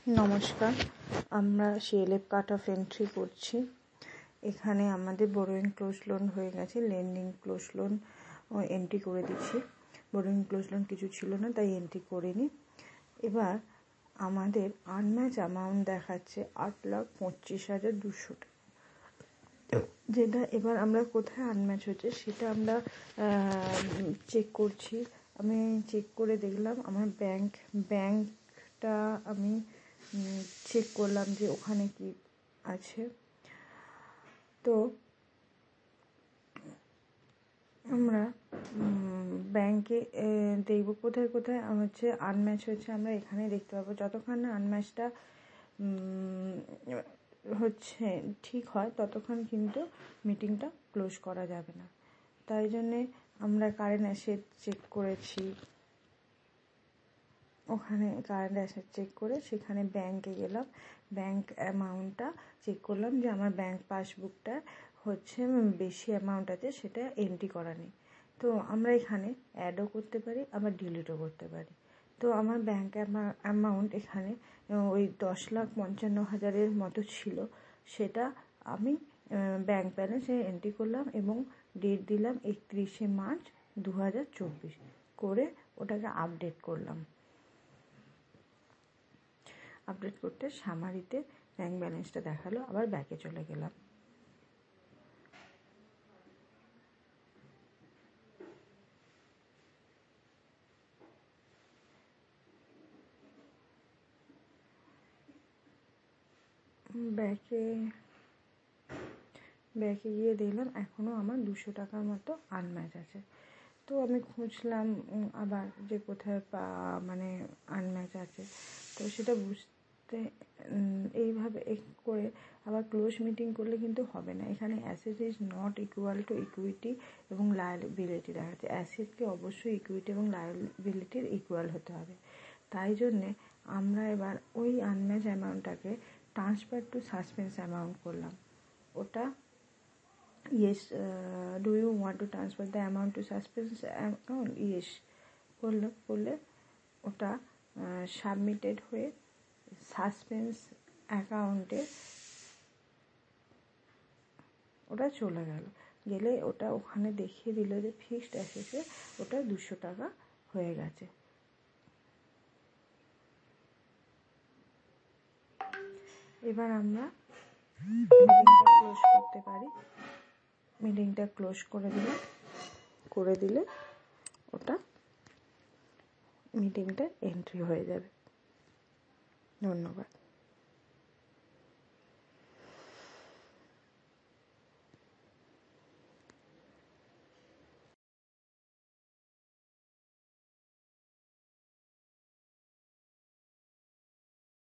নমস্কার, আমরা CLF cut off entry করছি। এখানে আমাদের বোরোইং ক্লোজ লোন হয়ে গেছে, লেন্ডিং ক্লোজ লোন এন্ট্রি করে দিচ্ছি। বোরোইং ক্লোজ লোন কিছু ছিল না, তাই এন্ট্রি করিনি। এবার আমাদের আনম্যাচ অ্যামাউন্ট দেখাচ্ছে 8,25,200 টাকা, যেটা এবার আমরা কোথায় আনম্যাচ হচ্ছে সেটা আমরা চেক করছি। আমি চেক করে দেখলাম আমার ব্যাংকটা আমি চেক করলাম যে ওখানে কি আছে। তো আমরা ব্যাংকে দেখব কোথায় কোথায় হচ্ছে আনম্যাচ হচ্ছে, আমরা এখানে দেখতে পাবো। যতক্ষণ না আনম্যাচটা হচ্ছে ঠিক হয় ততক্ষণ কিন্তু মিটিংটা ক্লোজ করা যাবে না। তাই জন্যে আমরা কারেন্ট অ্যাসেট চেক করেছি, ওখানে কারেন্ট অ্যাসেট চেক করে সেখানে ব্যাংকে গেলাম, ব্যাংক অ্যামাউন্টটা চেক করলাম যে আমার ব্যাংক পাসবুকটা হচ্ছে বেশি অ্যামাউন্ট আছে, সেটা এন্ট্রি করা নেই। তো আমরা এখানে অ্যাডও করতে পারি, আবার ডিলিটও করতে পারি। তো আমার ব্যাংক অ্যামাউন্ট এখানে ওই 10,55,000 মতো ছিল, সেটা আমি ব্যাংক ব্যালেন্সে এন্ট্রি করলাম এবং ডেট দিলাম 31শে মার্চ 2024 করে ওটাকে আপডেট করলাম। আপডেট করতে সামারিতে ব্যাংক ব্যালেন্সটা দেখালো, আবার ব্যাকে চলে গেলাম। ব্যাকে গিয়ে দেখলাম এখনও আমার 200 টাকার মতো আনম্যাচ আছে। তো আমি খুঁজলাম আবার যে কোথায় মানে আনম্যাচ আছে, তো সেটা বুঝতে এইভাবে করে আবার ক্লোজ মিটিং করলে কিন্তু হবে না। এখানে asset is not equal to equity এবং লায়াবিলিটি দেখাচ্ছে। অ্যাসেটকে অবশ্যই ইকুইটি এবং লায়াবিলিটির ইকুয়াল হতে হবে। তাই জন্যে আমরা এবার ওই unmatch অ্যামাউন্টটাকে transfer to suspense amount করলাম। ওটা yes, do you want to transfer the amount to suspense account? yes করলে ওটা সাবমিটেড হয়ে সাসপেন্স অ্যাকাউন্টে ওটা চলে গেলে ওটা ওখানে দেখিয়ে দিল যে ফিক্সড অ্যাসেটে ওটা 200 টাকা হয়ে গেছে। এবার আমরা মিটিংটা ক্লোজ করতে পারি। মিটিংটা ক্লোজ করে দিলে ওটা মিটিংটা এন্ট্রি হয়ে যাবে। ধন্যবাদ।